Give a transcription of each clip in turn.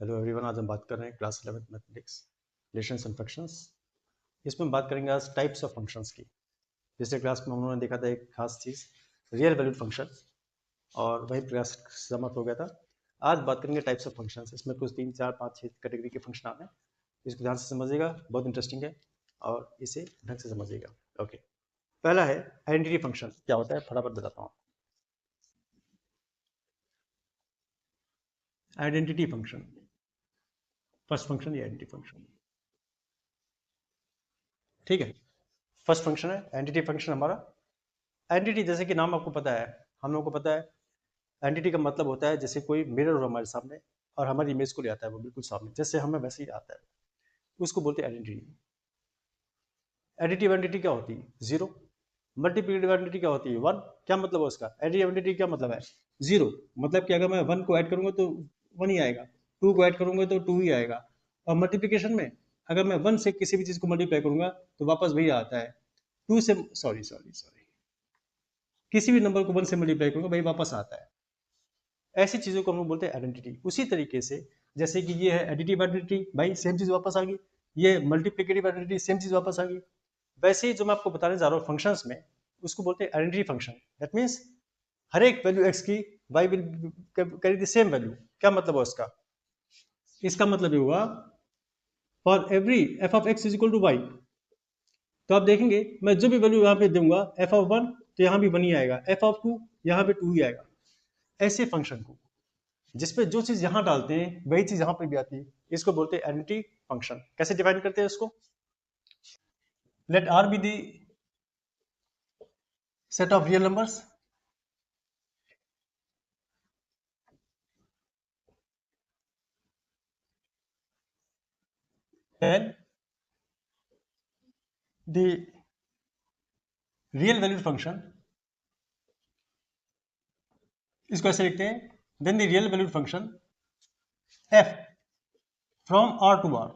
Hello everyone, आज हम बात कर रहे हैं class 11th mathematics relations and functions. इसमें हम बात करेंगे आज टाइप्स ऑफ फंक्शंस की। पिछले क्लास में हम लोगों ने देखा था एक खास चीज़, रियल वैल्यूड फंक्शन, और वही क्लास समाप्त हो गया था। आज बात करेंगे टाइप्स ऑफ फंक्शंस। इसमें कुछ 3, 4, 5, 6 कैटेगरी के फंक्शन आते हैं। इसको ध्यान से समझिएगा, बहुत इंटरेस्टिंग है और इसे ढंग से समझिएगा। ओके, पहला है आइडेंटिटी फंक्शन। क्या होता है फटाफट बताता हूँ। आइडेंटिटी फंक्शन, फर्स्ट फंक्शन ये आइडेंटिटी फंक्शन, ठीक है। फर्स्ट फंक्शन है एंटिटी फंक्शन हमारा। एंटिटी जैसे कि नाम आपको पता है, हम लोगों को पता है एंटिटी का मतलब होता है जैसे कोई मिरर हो हमारे सामने और हमारी इमेज को ले आता है वो बिल्कुल सामने, जैसे हमें वैसे ही आता है, उसको बोलते हैं आइडेंटिटी। एडिटिव एंटिटी क्या होती है? जीरो। मल्टीप्लिकेटिव एंटिटी क्या होती है? वन। क्या मतलब है उसका? एडिटिव एंटिटी क्या मतलब है? जीरो। मतलब कि अगर मैं वन को ऐड करूंगा तो वन ही आएगा, टू को ऐड करूंगा तो टू ही आएगा। और मल्टीप्लिकेशन में अगर मैं वन से किसी भी चीज को मल्टीप्लाई करूंगा तो वापस वही आता है। टू से सॉरी सॉरी सॉरी किसी भी नंबर को वन से मल्टीप्लाई करूंगा वही वापस आता है। ऐसी चीजों को हम लोग बोलते हैं आइडेंटिटी। उसी तरीके से जैसे कि ये है एडिटिव आइडेंटिटी, भाई सेम चीज वापस आ गई। ये मल्टीप्लिकेटिव आइडेंटिटी, सेम चीज वापस आ गई। वैसे ही जो मैं आपको बताने जा रहा हूँ फंक्शंस में, उसको बोलते हैं आइडेंटिटी फंक्शन। दैट मीन्स हर एक वैल्यू एक्स की Y will carry the same value. क्या मतलब है उसका? इसका मतलब ये हुआ for every F of X is equal to Y. तो आप देखेंगे मैं जो भी वैल्यू यहाँ पे दूंगा एफ ऑफ वन तो यहाँ भी वन ही आएगा, एफ ऑफ टू यहाँ पे टू ही आएगा। ऐसे फंक्शन को जिसपे जो चीज यहां डालते हैं वही चीज यहां पर भी आती है, इसको बोलते हैं आइडेंटिटी फंक्शन। कैसे डिफाइन करते हैं इसको? Let R be the set of real numbers and the real valued function. इसको ऐसे लिखते हैं, then the real valued function f from R to R.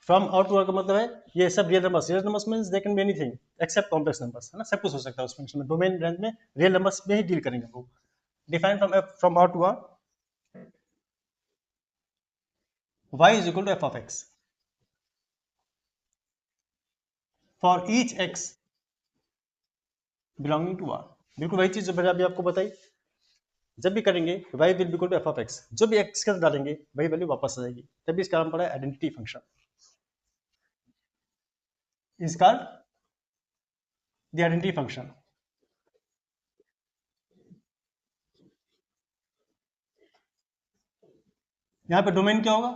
From R to R का मतलब है ये सब real numbers. Real numbers means they can be anything except complex numbers, है ना। सब कुछ हो सकता है उस फंक्शन में। डोमेन रेंज में रियल नंबर्स में ही डील करेंगे हम लोग। Define from f from R to R, y is equal to f of x for each x belonging to r। बिल्कुल वही चीज जो मैंने अभी आपको बताई। जब भी करेंगे y will equal to f of x, जो भी x के अंदर डालेंगे वही वैल्यू वापस आ जाएगी। तभी इसका नाम पड़ा है identity function. Is called the identity function. यहाँ पे डोमेन क्या होगा?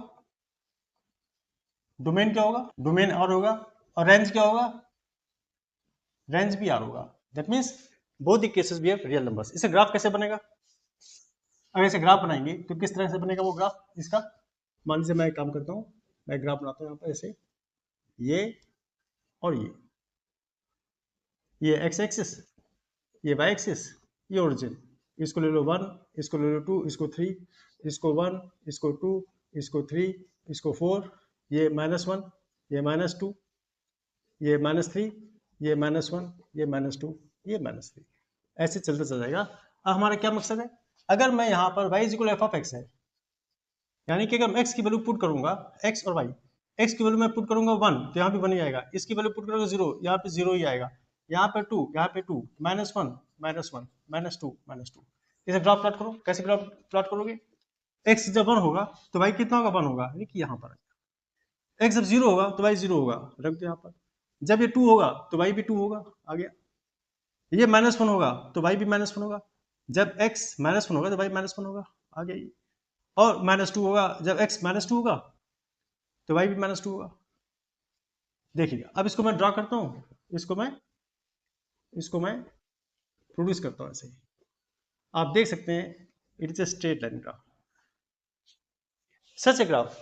डोमेन क्या होगा? डोमेन आर होगा। और रेंज क्या होगा? रेंज भी आर होगा। That means both the cases we have real numbers. इसे ग्राफ कैसे बनेगा? अगर इसे ग्राफ बनाएंगे तो किस तरह से बनेगा वो ग्राफ इसका? मान लीजिए मैं एक काम करता हूँ, मैं ग्राफ बनाता हूँ यहाँ पर ऐसे, ये और ये एक्स एक्सिस, ये वाई एक्सिस, ये ओरिजिन। इसको ले लो वन, इसको ले लो टू, इसको थ्री, इसको वन, इसको टू, इसको थ्री, इसको फोर, ये माइनस वन, ये माइनस टू, ये माइनस थ्री, ये माइनस वन, ये माइनस टू, ये माइनस थ्री। ऐसे चलता चल जाएगा। अब हमारा क्या मकसद है? अगर मैं यहाँ पर y is equal F of x है, यानी कि अगर मैं x की वैल्यू पुट करूंगा, x और y, x की वैल्यू मैं पुट करूंगा वन तो यहाँ भी वन ही आएगा। इसकी वैल्यू पुट करूंगा जीरो, यहाँ पे जीरो ही आएगा। यहाँ पे टू, यहाँ पे two, minus one, minus one, minus two, minus two. इसे ग्राफ प्लॉट करो। कैसे ग्राफ प्लॉट करोगे? x जब वन होगा तो y कितना होगा? वन होगा, यानी कि यहाँ पर। x जब जीरो होगा तो y जीरो होगा, रख दो यहाँ पर। जब ये टू होगा तो y भी टू होगा, आ गया। ये माइनस वन होगा तो y भी माइनस वन होगा। जब x माइनस वन होगा तो y माइनस वन होगा, आ गया ये। और माइनस टू होगा, जब x माइनस टू होगा तो y भी माइनस टू होगा। देखिए अब इसको मैं ड्रॉ करता हूँ, इसको मैं प्रोड्यूस करता हूँ ऐसे ही। आप देख सकते हैं it is a straight line graph. Such a graph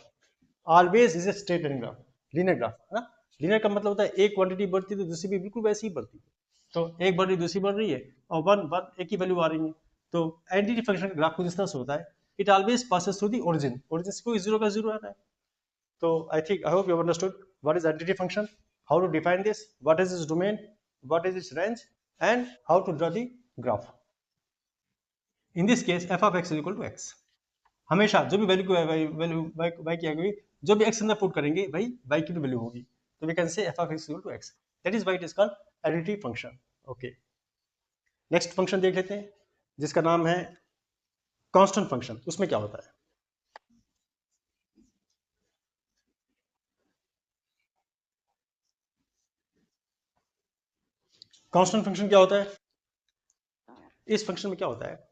always is a straight line graph, linear graph, है ना। लीनियर का मतलब होता है एक क्वांटिटी बढ़ती है तो दूसरी भी बिल्कुल वैसी ही बढ़ती है। तो एक बढ़ रही दूसरी बढ़ रही है और वन वन एक ही वैल्यू आ रही है। तो आइडेंटिटी फंक्शन का ग्राफ कुछ इस तरह से होता है, it always passes through the origin. Origin से कोई जीरो का जीरो आता है। So I hope you have understood what is identity function, how to define this, what is its domain, what is its range, and how to draw the graph. In this case, f of x is equal to x. हमेशा जो भी value की value y की आएगी, जो भी x अंदर put करेंगे वही y की भी वैल्यू होगी, तो we can say f of x equal to x, that is why it is called additive function. Okay, next function देख लेते हैं जिसका नाम है कांस्टेंट फंक्शन। उसमें क्या होता है? कांस्टेंट फंक्शन क्या होता है? इस फंक्शन में क्या होता है,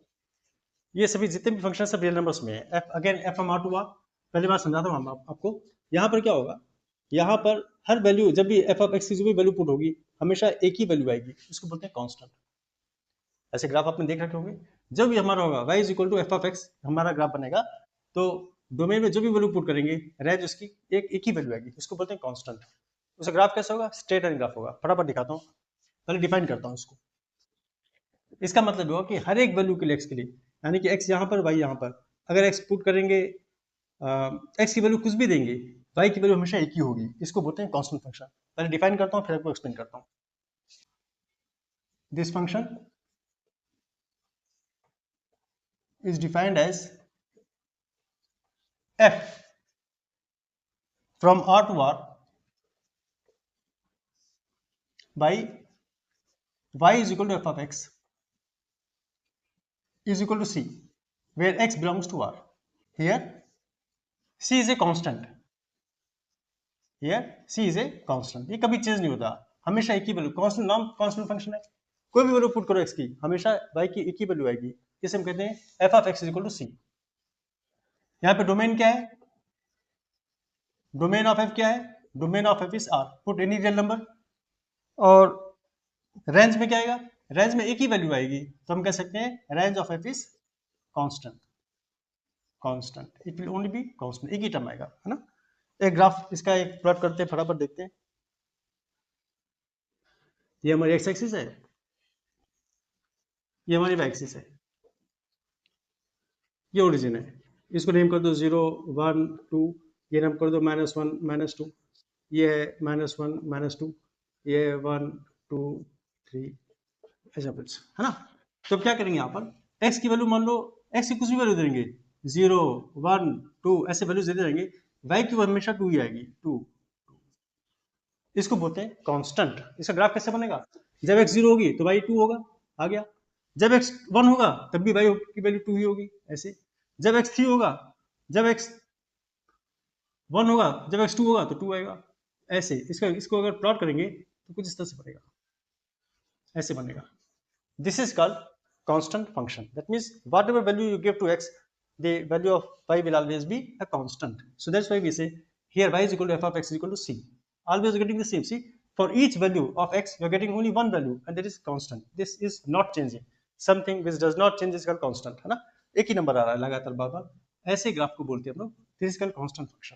ये सभी जितने भी फंक्शन सब रियल नंबर्स में है। F again f from R to R, पहली बार समझाता हूँ आपको। यहाँ पर क्या होगा, यहाँ पर हर वैल्यू जब भी एफ ऑफ एक्स की जो भी वैल्यू पुट होगी हमेशा एक ही वैल्यू आएगी, इसको बोलते हैं कांस्टेंट। ऐसे ग्राफ आपने देख रखे होंगे, जब भी हमारा होगा y is equal to f of x हमारा ग्राफ बनेगा, तो डोमेन में जो भी वैल्यू पुट करेंगे रेंज उसकी एक ही वैल्यू आएगी, इसको बोलते हैं कांस्टेंट। उसका ग्राफ कैसा होगा? स्ट्रेट लाइन ग्राफ होगा। फटाफट दिखाता हूँ, पहले डिफाइन करता हूँ इसको। इसका मतलब होगा कि हर एक वैल्यू के लिए एक्स के लिए, यानी कि एक्स यहाँ पर वाई यहाँ पर, अगर एक्स पुट करेंगे, एक्स की वैल्यू कुछ भी देंगे, वाई की वैल्यू हमेशा एक ही होगी, इसको बोलते हैं कांस्टेंट फंक्शन। पहले डिफाइन करता हूँ फिर आपको एक्सप्लेन करता हूँ। This function is defined as f from R to R by y is equal to f of x is equal to c, where x belongs to R. Here c is a constant. Here c is a constant. ये कभी change नहीं होता, हमेशा एक ही value. Constant नाम constant function है, कोई भी वैल्यू पुट करो x की हमेशा y की एक ही वैल्यू आएगी, इसे हम कहते हैं f of x is equal to c। यहाँ पे डोमेन क्या है? डोमेन ऑफ f क्या है? Domain of f is R, put any real number. और रेंज में क्या आएगा? रेंज में एक ही वैल्यू आएगी, तो हम कह सकते हैं range of F is constant. Constant, it will only be constant, एक ही टर्म आएगा, है ना। एक ग्राफ इसका एक प्लॉट करते हैं, फटाफट देखते हैं। ये हमारी एक्स एक्सिस है, ये हमारी वाई एक्सिस है, ये ओरिजिन है। इसको नेम कर दो 0 1 2, ये नाम कर दो -1 -2, ये है -1 -2, ये है 1 2 3, ऐसा कुछ, है ना। तो क्या करेंगे यहाँ पर, x की वैल्यू मान लो, x की कुछ भी वैल्यू देंगे, 0 1 2 ऐसे वैल्यू देते रहेंगे, y की हमेशा 2 ही आएगी, 2। इसको बोलते हैं कांस्टेंट। इसका ग्राफ कैसे बनेगा? जब x 0 होगी तो y 2 होगा, आ गया। जब x 1 होगा तब भी y की वैल्यू 2 ही होगी, ऐसे। जब x 3 होगा, जब x 1 होगा, जब x 2 होगा तो 2 आएगा, ऐसे। इसको अगर प्लॉट करेंगे तो कुछ इस तरह से बनेगा, ऐसे बनेगा। This is called constant function. That means whatever value you give to x, the value of y will always be a constant. So that's why we say here y is equal to f of x is equal to c. Always getting the same. See, for each value of x, you are getting only one value, and that is constant. This is not changing. Something which does not change is called constant, है ना। एक ही number आ रहा है लगातार बार बार, ऐसे graph को बोलते हैं हम लोग। This is called constant function.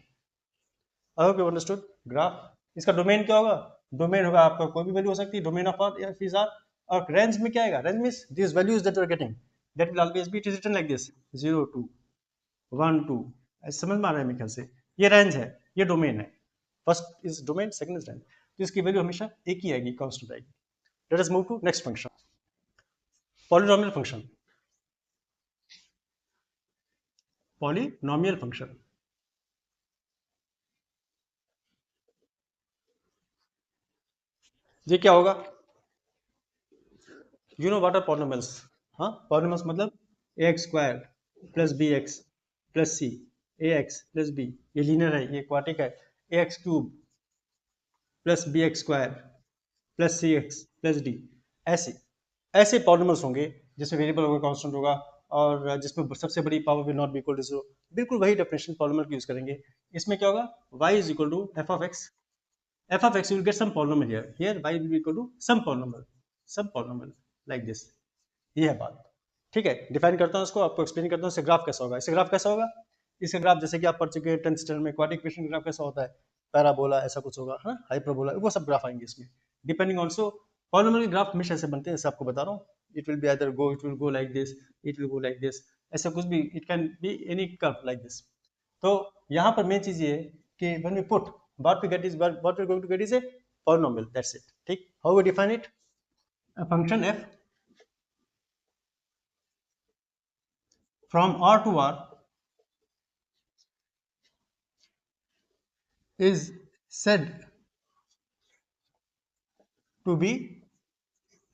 I hope you understood. Graph इसका डोमेन क्या होगा? डोमेन होगा आपका कोई भी वैल्यू हो सकती है, डोमेन ऑफ आर या फिर आर। और रेंज में क्या आएगा? Range means this values that you are getting, that will always be, it is written like this 0 2 1 2, ऐसे समझ में आ रहा है मेरे ख्याल से। ये रेंज है, ये डोमेन है। First is domain, second is range. तो इसकी वैल्यू हमेशा एक ही आएगी, कांस्टेंट आएगी। Let us move to next function, polynomial function. Polynomial function ये क्या होगा? You know what are polynomials? हाँ, पॉलिनोमियल्स मतलब ax square plus bx plus c, ax plus b, ये लीनियर है, ये क्वाड्रेटिक है। ax cube plus bx square plus cx plus d, ऐसे ऐसे पॉलिनोमियल्स होंगे जिसमें वेरिएबल होगा, कांस्टेंट होगा, और जिसमें सबसे बड़ी power will not be equal to 0। बिल्कुल वही डेफिनेशन पॉलिनोमियल की यूज करेंगे। इसमें क्या होगा? y is equal to f of x, f of x you will get some polynomial here, here y will be equal to some polynomial like this। ये है बात, ठीक है। डिफाइन करता हूँ इसको, आपको एक्सप्लेन करता हूँ इससे ग्राफ कैसा होगा। इससे ग्राफ कैसा होगा? इसका ग्राफ जैसे कि आप पढ़ चुके हैं 10th स्टैंडर्ड में, क्वाड्रेटिक इक्वेशन ग्राफ कैसा होता है, पैराबोला ऐसा कुछ होगा, हाँ, हाइपरबोला, वो सब ग्राफ आएंगे इसमें। डिपेंडिंग ऑल्सो पॉलिनोमियल ग्राफ हमेशा ऐसे बनते हैं, जैसे आपको बता रहा हूँ। It will be either go, it will go like this, it will go like this, ऐसा कुछ भी, it can be any curve like this. तो यहाँ पर मेन चीज ये है कि when we put what we get is what we're going to get is a polynomial, that's it, ठीक। how we define it? A function f from R to R is said to be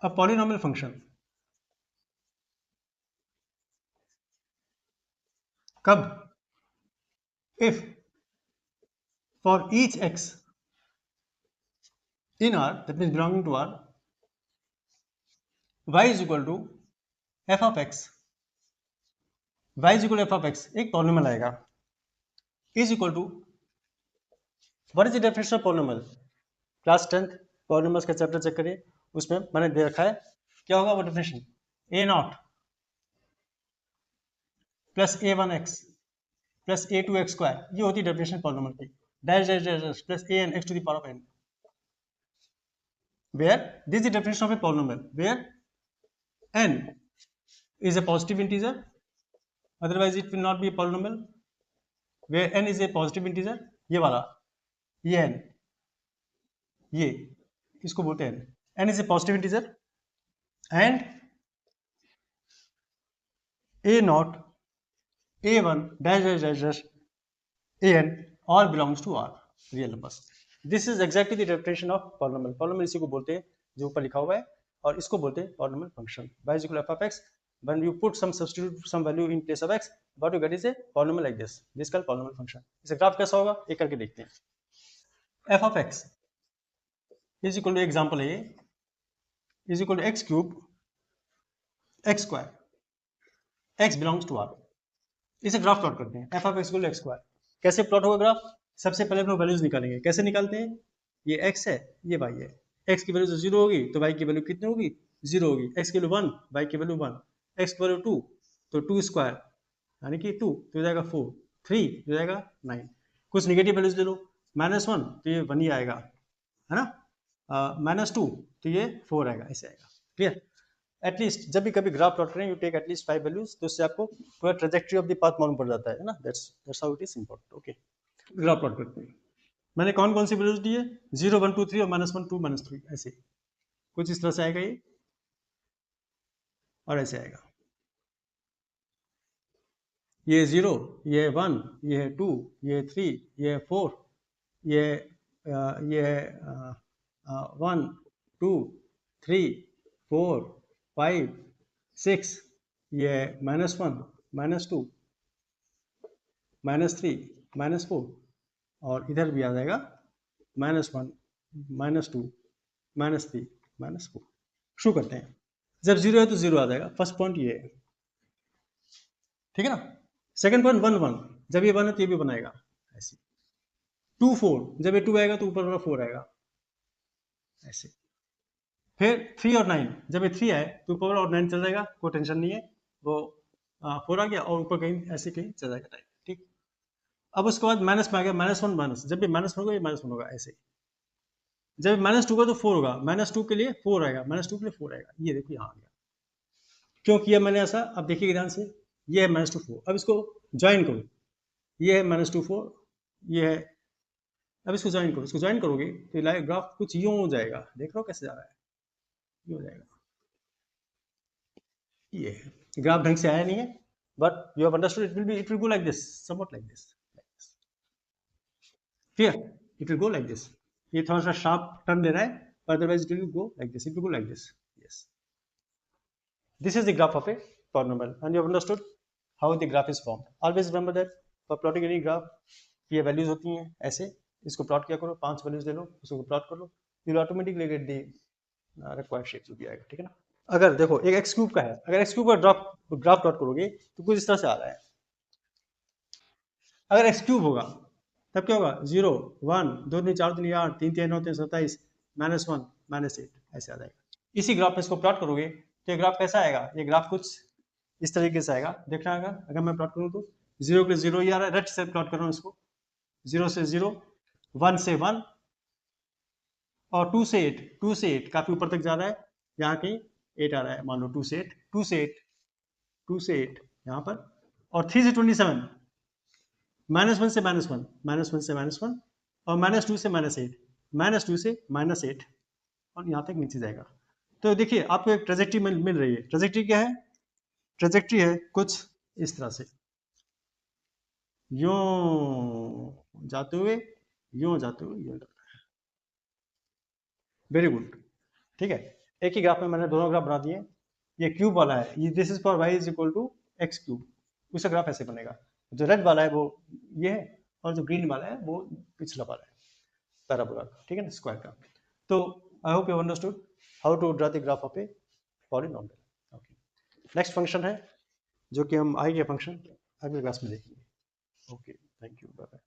a polynomial function. कब? If for each x in R, that means belonging to R, y is equal to f of x, y is equal to f of x एक polynomial आएगा, is equal to, what is the definition of polynomial? Class 10th polynomials का chapter check करिए, उसमें मैंने दे रखा है क्या होगा वो definition, a not plus a1x plus a2x square, ये होती है डेफिनेशन पॉलिनोमियल की, dash dash dash dash plus an x to the power of n, where this is the definition of a polynomial where n is a positive integer, otherwise it will not be a polynomial, where n is a positive integer, ये वाला, ये n, ये इसको बोलते हैं n is a positive integer and a naught a1 dash dash dash dash an all belongs to R real numbers. This is exactly the definition of polynomial. Polynomial इसी को बोलते हैं जो ऊपर लिखा हुआ है, और इसको बोलते हैं polynomial function. Y is equal to f of x. When you put some substitute some value in place of x, what you get is a polynomial like this. This is called polynomial function. इसका graph कैसा होगा एक करके देखते हैं. f of x is equal to example A is equal to x cube x square. x belongs to R. इसे graph plot करते हैं. f of x equal to x square. कैसे प्लॉट होगा ग्राफ? सबसे पहले हम लोग वैल्यूज निकालेंगे. कैसे निकालते हैं? ये x है, ये y है. x की वैल्यू 0 होगी तो y की वैल्यू कितनी होगी? 0 होगी. x की वैल्यू 1, y की वैल्यू 1, x की वैल्यू 2, तो 2 स्क्वायर यानी कि 2 तो हो जाएगा 4, 3 हो जाएगा 9. कुछ निगेटिव वैल्यूज ले लो, -1 तो ये 1 ही आएगा, है ना, -2 तो ये 4 आएगा, ऐसे आएगा. क्लियर? एटलीस्ट जब भी कभी ग्राफ प्लॉट करें यू टेक एटलीस्ट 5 वैल्यूज, तो उससे आपको पूरा ट्रेजेक्टरी ऑफ द पाथ मालूम पड़ जाता है ना. That's how it is important. Okay, graph plot करते हैं. मैंने कौन कौन सी वैल्यूज दी है? 0 1 2 3 और -1 2 -3, ऐसे कुछ इस तरह से आएगा ये, और ऐसे आएगा. ये 0, ये 1, ये 2, ये 3, ये 4, ये 1 2 3 4 5 6, ये -1 -2 -3 -4, और इधर भी आ जाएगा -1 -2 -3 -4. शुरू करते हैं. जब 0 है तो 0 आ जाएगा. फर्स्ट पॉइंट ये है, ठीक है ना. सेकंड पॉइंट 1 1, जब ये 1 है तो ये भी बनाएगा ऐसे. 2 4, जब ये 2 आएगा तो ऊपर वाला 4 आएगा ऐसे. फिर 3 और 9, जब ये 3 आए तो ऊपर वाला और 9 चल जाएगा, कोई टेंशन नहीं है, वो 4 आ गया और ऊपर कहीं ऐसे कहीं चल जाएगा टाइप. ठीक. अब उसके बाद माइनस में आ गया -1 माइनस, जब भी -1 होगा ये -1 होगा ऐसे. जब -2 होगा तो 4 होगा, -2 के लिए 4 आएगा, -2 के लिए 4 आएगा. ये देखो यहाँ आ गया. क्यों किया मैंने ऐसा? अब देखिए ध्यान से, ये है -2 4. अब इसको ज्वाइन करो, ये है -2 4, ये है. अब इसको ज्वाइन करो, इसको ज्वाइन करोगे तो लाइव ग्राफ कुछ यूं हो जाएगा. देख रहे हो कैसे जा रहा है? ये हो जाएगा. ये ग्राफ ढंग से आया नहीं है, but you have understood. It will go like this, somewhat like this. Clear? It will go like this. ये थोड़ा सा शार्प टर्न ले रहा है, otherwise it will go like this. It will go like this. Yes, this is the graph of A polynomial, and you have understood how the graph is formed. Always remember that for plotting any graph, ये values होती हैं ऐसे. इसको plot किया करो, 5 values ले लो, उसको plot कर लो, you will automatically get the required shape जो भी आएगा. ठीक है ना. अगर देखो एक x क्यूब का है, अगर x क्यूब का ग्राफ प्लॉट करोगे तो कुछ इस तरह से आ रहा है. अगर x क्यूब होगा तब क्या होगा? 0 1 2 3 4 3 8 3 3 9 3 27 -1 -8 ऐसे आ जाएगा. इसी ग्राफ में इसको प्लॉट करोगे तो ये ग्राफ कैसा आएगा? ये ग्राफ कुछ इस तरीके से आएगा. देखना आएगा. अगर मैं प्लॉट करूं तो 0 के लिए 0 ही आ रहा है, रेड से प्लॉट कर रहा हूं इसको. 0 से 0, 1 से 1 और 2 से 8. 2 से 8 काफी ऊपर तक जा रहा है, यहाँ कहीं 8 आ रहा है, मान लो 2 से 8 2 से 8 2 से 8 यहाँ पर. और 3 से 27, -1 से -1 -1 से -1 और -2 से -8 -2 से -8 और यहाँ तक नीचे जाएगा. तो देखिए आपको एक ट्रेजेक्टरी मिल रही है. ट्रेजेक्टरी क्या है? ट्रेजेक्टरी है कुछ इस तरह से, यूं जाते हुए यूं हो जाते हो, यूं हो जाता है। वेरी गुड, ठीक है। एक ही ग्राफ में मैंने दोनों ग्राफ बना दिए। ये क्यूब वाला है, ये this is for y is equal to x cube, उसका ग्राफ ऐसे बनेगा। जो रेड वाला है वो ये है, और जो ग्रीन वाला है वो पिछला वाला है, पैराबोला, ठीक है ना, स्क्वायर का। तो I hope you understood how to draw the graph of a polynomial. Okay, next function है जो कि हम आई के फंक्शन अगले क्लास में देखेंगे। Okay, thank you, bye bye.